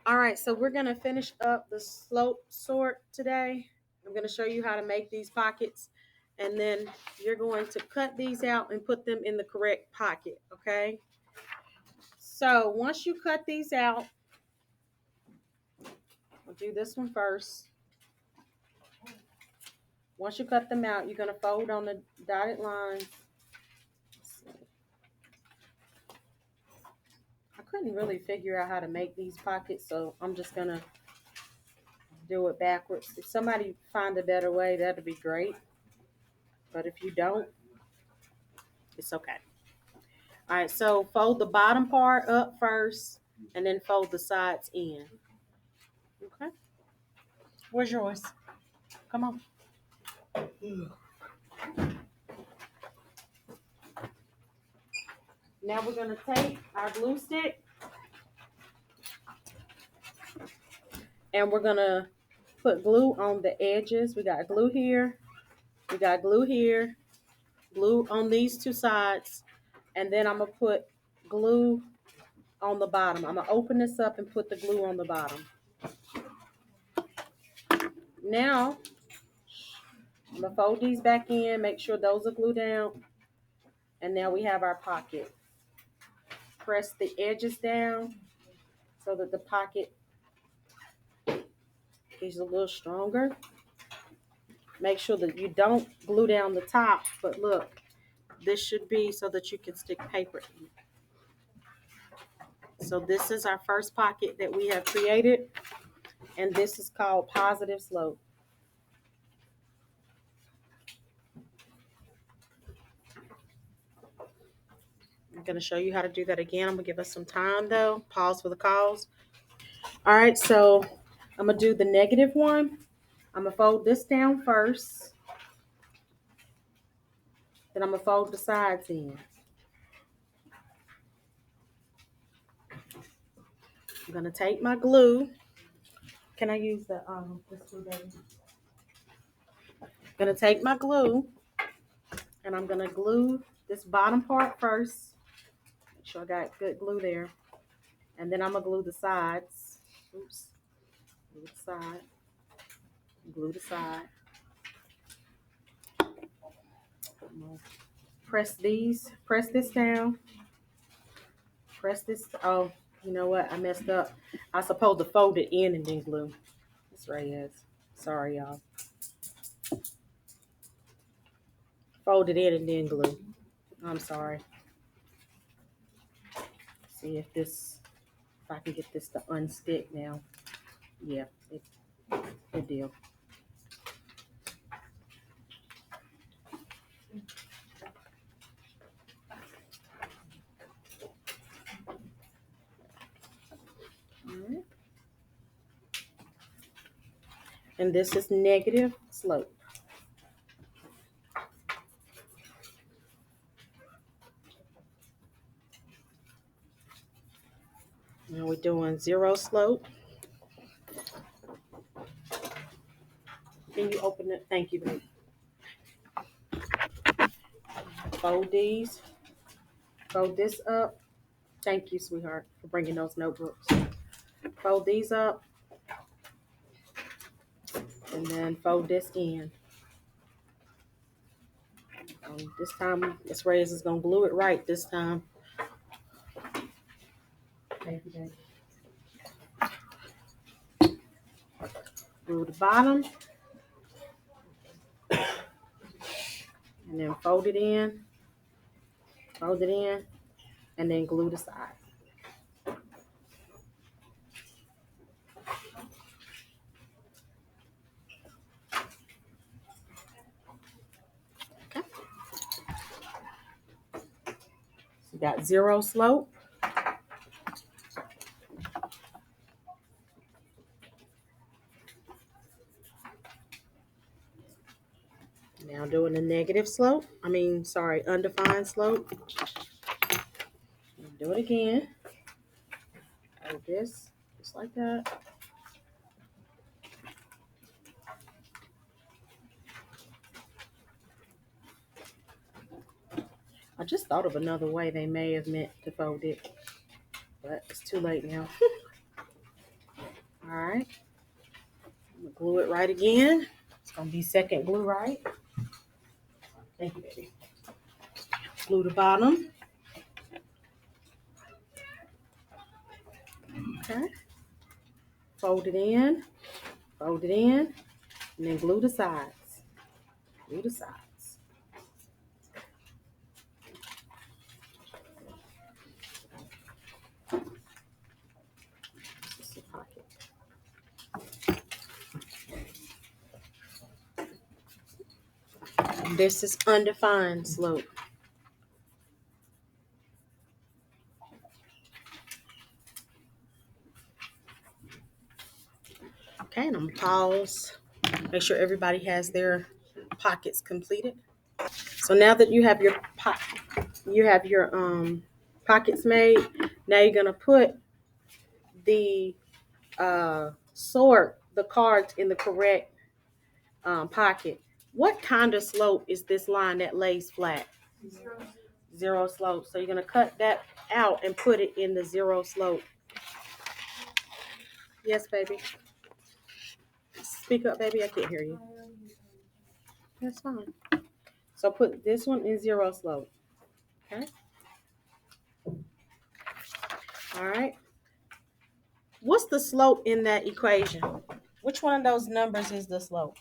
All right, so we're gonna finish up the slope sort today. I'm gonna show you how to make these pockets, and then you're going to cut these out and put them in the correct pocket, okay? So once you cut these out, I'll do this one first. Once you cut them out, you're gonna fold on the dotted lines. I couldn't really figure out how to make these pockets, so I'm just gonna do it backwards. If somebody find a better way, that'd be great. But if you don't, it's okay. All right, so fold the bottom part up first and then fold the sides in. Okay. Where's yours? Come on. Now we're going to take our glue stick and we're going to put glue on the edges. We got glue here. We got glue here. Glue on these two sides. And then I'm going to put glue on the bottom. I'm going to open this up and put the glue on the bottom. Now, I'm going to fold these back in, make sure those are glued down. And now we have our pocket. Press the edges down so that the pocket is a little stronger. Make sure that you don't glue down the top, but look, this should be so that you can stick paper in. So this is our first pocket that we have created, and this is called positive slope. I'm going to show you how to do that again. I'm going to give us some time though. Pause for the calls. All right, so I'm going to do the negative one. I'm going to fold this down first. Then I'm going to fold the sides in. I'm going to take my glue. Can I use this glue, baby? I'm going to take my glue and I'm going to glue this bottom part first. Make sure I got good glue there. And then I'm going to glue the sides. Oops. Glue the side. Glue the side. Press this down. Press this. Oh, you know what? I messed up. I was supposed to fold it in and then glue. That's right, yes. Sorry, y'all. Fold it in and then glue. I'm sorry. See if I can get this to unstick now. Yeah, good deal. All right. And this is negative slope. Now we're doing zero slope. Can you open it? Thank you, babe. Fold these. Fold this up. Thank you, sweetheart, for bringing those notebooks. Fold these up. And then fold this in. This time, Miss Reyes is going to glue it right this time. Thank you, babe. Glue the bottom. And then fold it in. Fold it in. And then glue the side. Okay. So you got zero slope. Now doing the negative slope. Undefined slope. Do it again. Like this. Just like that. I just thought of another way they may have meant to fold it. But it's too late now. All right. I'm gonna glue it right again. It's gonna be second glue, right? Thank you, baby. Glue the bottom. Okay. Fold it in, and then glue the sides. Glue the sides. This is the pocket. This is undefined slope. Okay, and I'm gonna pause. Make sure everybody has their pockets completed. So now that you have your pockets made, now you're gonna put the sort the cards in the correct pocket. What kind of slope is this line that lays flat? Zero slope. So you're gonna cut that out and put it in the zero slope. Yes, baby. Speak up, baby. I can't hear you. That's fine. So put this one in zero slope. Okay. All right. What's the slope in that equation? Which one of those numbers is the slope?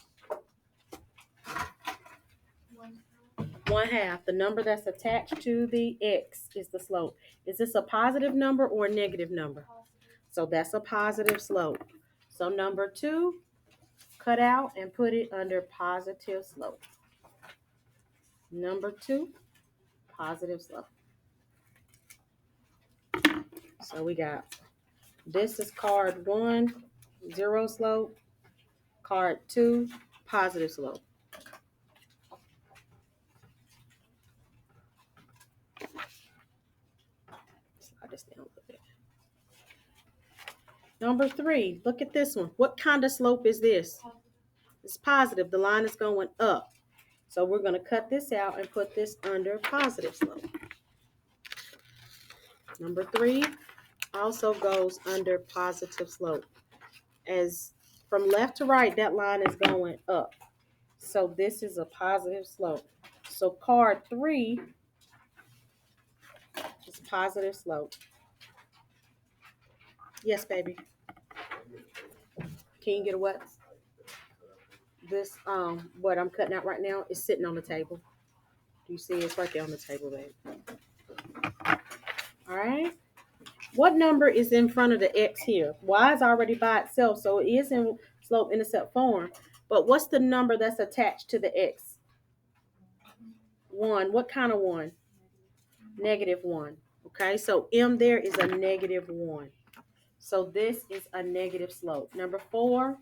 1/2. The number that's attached to the x is the slope. Is this a positive number or a negative number? So that's a positive slope. So number 2, cut out and put it under positive slope. Number 2, positive slope. So we got, this is card 1, zero slope. Card 2, positive slope. Slide this down a little bit. Number 3, look at this one. What kind of slope is this? It's positive. The line is going up. So we're going to cut this out and put this under positive slope. Number 3 also goes under positive slope. As from left to right, that line is going up. So this is a positive slope. So card 3 is positive slope. Yes, baby. Can you get a what? This what I'm cutting out right now is sitting on the table. Do you see it's right there on the table, baby? All right. What number is in front of the x here? Y is already by itself, so it is in slope intercept form. But what's the number that's attached to the x? 1. What kind of 1? -1. Okay, so m there is a -1. So this is a negative slope. Number 4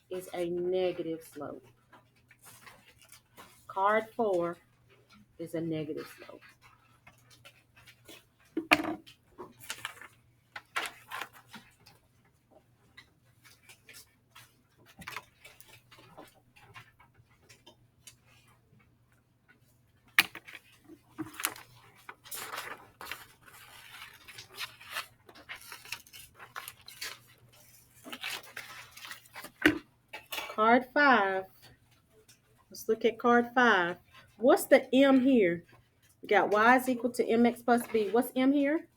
is a negative slope. Card 4 is a negative slope. Card 5. Let's look at card 5. What's the m here? We got y is equal to mx plus b. What's m here?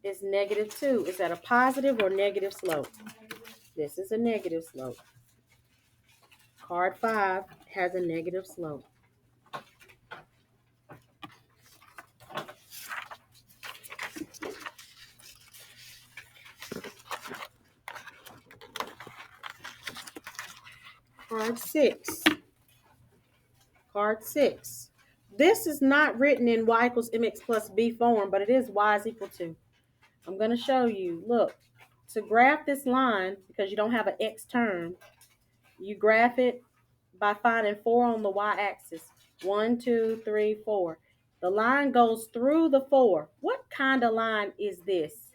It's -2. Is that a positive or negative slope? This is a negative slope. Card 5 has a negative slope. Card 6. Card 6. This is not written in y equals mx plus b form, but it is y is equal to. I'm going to show you. Look, to graph this line, because you don't have an x term, you graph it by finding 4 on the y-axis. 1, 2, 3, 4. The line goes through the 4. What kind of line is this?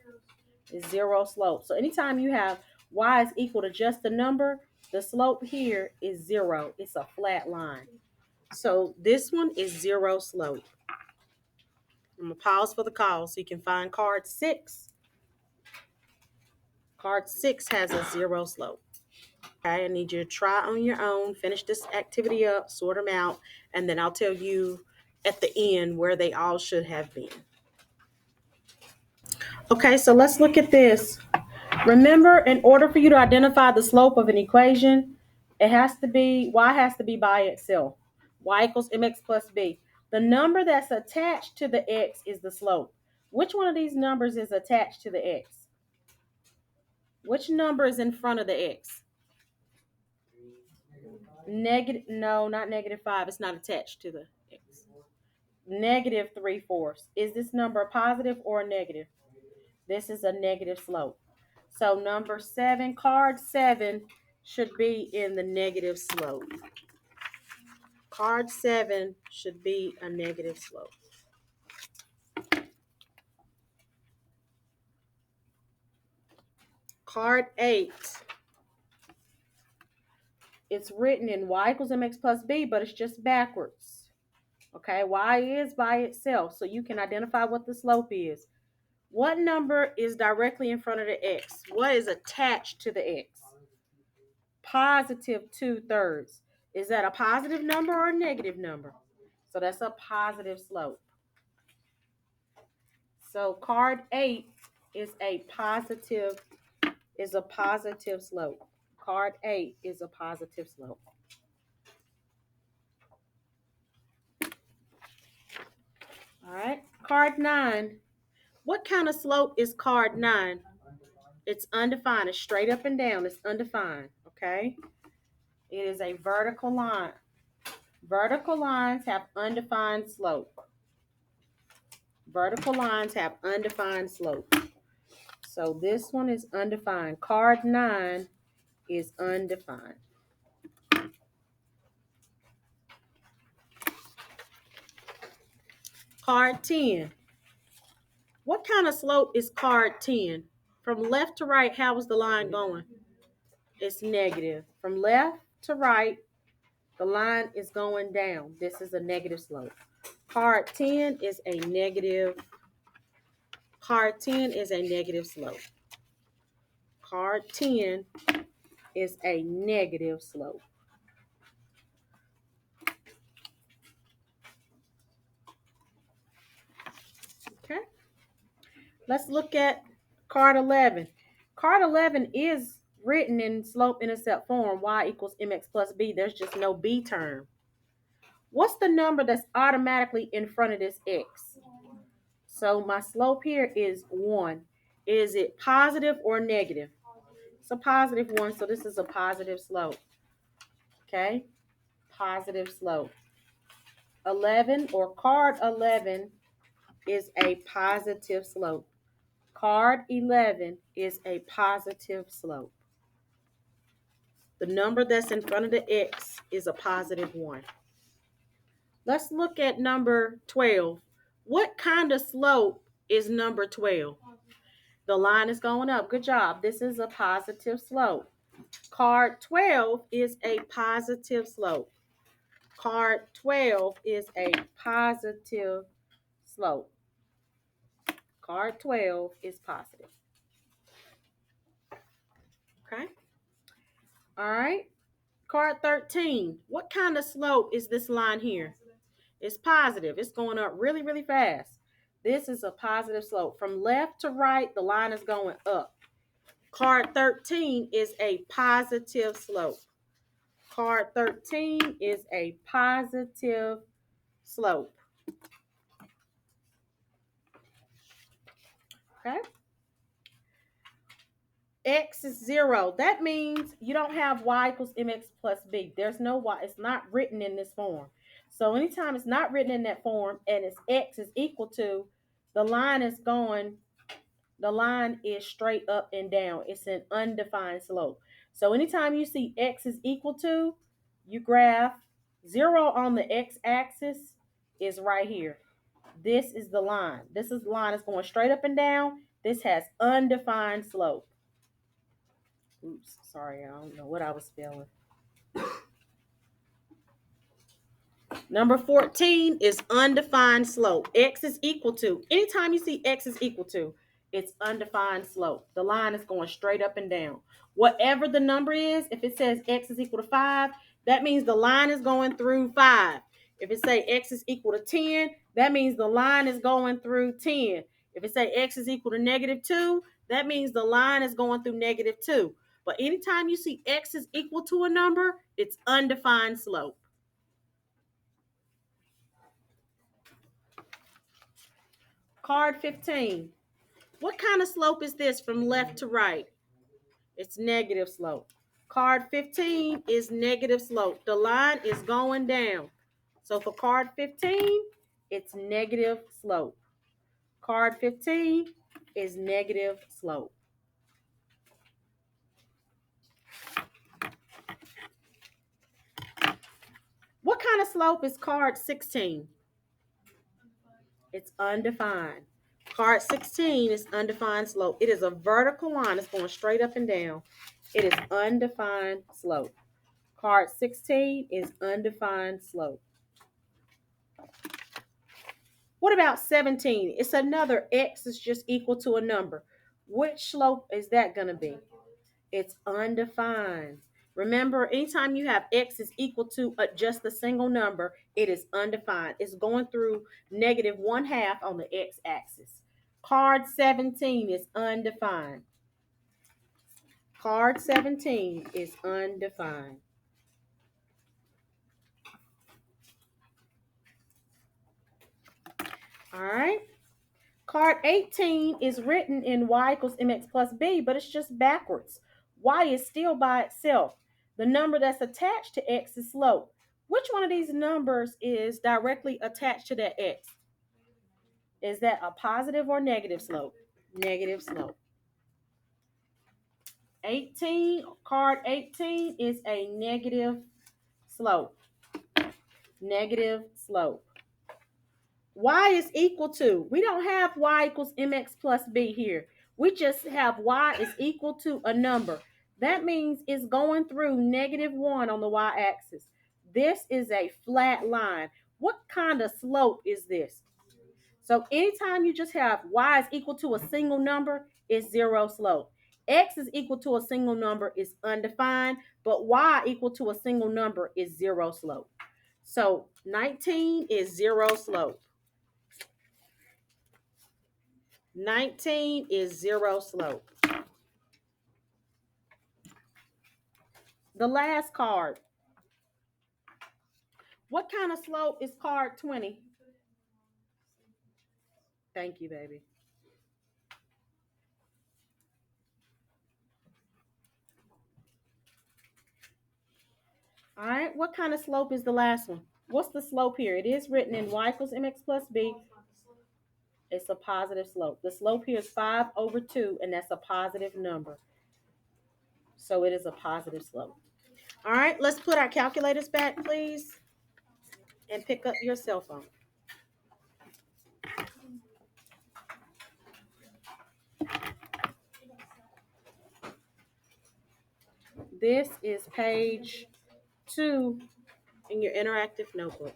It's zero slope. So anytime you have y is equal to just a number, the slope here is 0. It's a flat line. So this one is zero slope. I'm going to pause for the call so you can find card 6. Card 6 has a 0 slope. Okay, I need you to try on your own, finish this activity up, sort them out, and then I'll tell you at the end where they all should have been. Okay, so let's look at this. Remember, in order for you to identify the slope of an equation, y has to be by itself. Y equals mx plus b. The number that's attached to the x is the slope. Which one of these numbers is attached to the x? Which number is in front of the x? No, not -5. It's not attached to the x. -3/4. Is this number a positive or a negative? This is a negative slope. So number 7, card 7 should be in the negative slope. Card 7 should be a negative slope. Card 8, it's written in y equals mx plus b, but it's just backwards. Okay, y is by itself, so you can identify what the slope is. What number is directly in front of the x? What is attached to the x? Positive 2/3. Is that a positive number or a negative number? So that's a positive slope. So card 8 is a positive slope. Card 8 is a positive slope. All right. Card 9. What kind of slope is card 9? It's undefined. It's straight up and down. It's undefined. Okay. It is a vertical line. Vertical lines have undefined slope. Vertical lines have undefined slope. So this one is undefined. Card 9 is undefined. Card 10. What kind of slope is card 10? From left to right, how is the line going? It's negative. From left to right, the line is going down. This is a negative slope. Card 10 is a negative. Card 10 is a negative slope. Card 10 is a negative slope. Okay. Let's look at card 11. Card 11 is written in slope-intercept form, y equals mx plus b. There's just no b term. What's the number that's automatically in front of this x? So my slope here is 1. Is it positive or negative? It's a positive 1, so this is a positive slope. Okay? Positive slope. 11 or card 11 is a positive slope. Card 11 is a positive slope. The number that's in front of the x is a positive 1. Let's look at number 12. What kind of slope is number 12? The line is going up. Good job. This is a positive slope. Card 12 is a positive slope. Card 12 is a positive slope. Card 12 is positive. Okay. All right. Card 13. What kind of slope is this line here? It's positive. It's going up really, really fast. This is a positive slope. From left to right, the line is going up. Card 13 is a positive slope. Card 13 is a positive slope. Okay. X is 0. That means you don't have y equals mx plus b. There's no y. It's not written in this form. So anytime it's not written in that form and it's x is equal to, the line is straight up and down. It's an undefined slope. So anytime you see x is equal to, you graph 0 on the x-axis is right here. This is the line. This is the line that's going straight up and down. This has undefined slope. Oops, sorry, I don't know what I was spelling. Number 14 is undefined slope. X is equal to. Anytime you see x is equal to, it's undefined slope. The line is going straight up and down. Whatever the number is, if it says x is equal to 5, that means the line is going through 5. If it say x is equal to 10, that means the line is going through 10. If it say x is equal to -2, that means the line is going through -2. But anytime you see x is equal to a number, it's undefined slope. Card 15. What kind of slope is this from left to right? It's negative slope. Card 15 is negative slope. The line is going down. So for card 15, it's negative slope. Card 15 is negative slope. What kind of slope is card 16? It's undefined. Card 16 is undefined slope. It is a vertical line. It's going straight up and down. It is undefined slope. Card 16 is undefined slope. What about 17? It's another x is just equal to a number. Which slope is that going to be? It's undefined. Remember, anytime you have x is equal to just a single number, it is undefined. It's going through -1/2 on the x-axis. Card 17 is undefined. Card 17 is undefined. All right. Card 18 is written in y equals mx plus b, but it's just backwards. Y is still by itself. The number that's attached to x is slope. Which one of these numbers is directly attached to that x? Is that a positive or negative slope? Negative slope. 18, card 18 is a negative slope. Negative slope. Y is equal to, we don't have y equals mx plus b here. We just have y is equal to a number. That means it's going through -1 on the y-axis. This is a flat line. What kind of slope is this? So anytime you just have y is equal to a single number, it's zero slope. X is equal to a single number is undefined, but y equal to a single number is zero slope. So 19 is zero slope. 19 is zero slope. The last card. What kind of slope is card 20? Thank you, baby. All right, what kind of slope is the last one? What's the slope here? It is written in y equals mx plus b. It's a positive slope. The slope here is 5/2, and that's a positive number. So it is a positive slope. All right, let's put our calculators back, please, and pick up your cell phone. This is page 2 in your interactive notebook.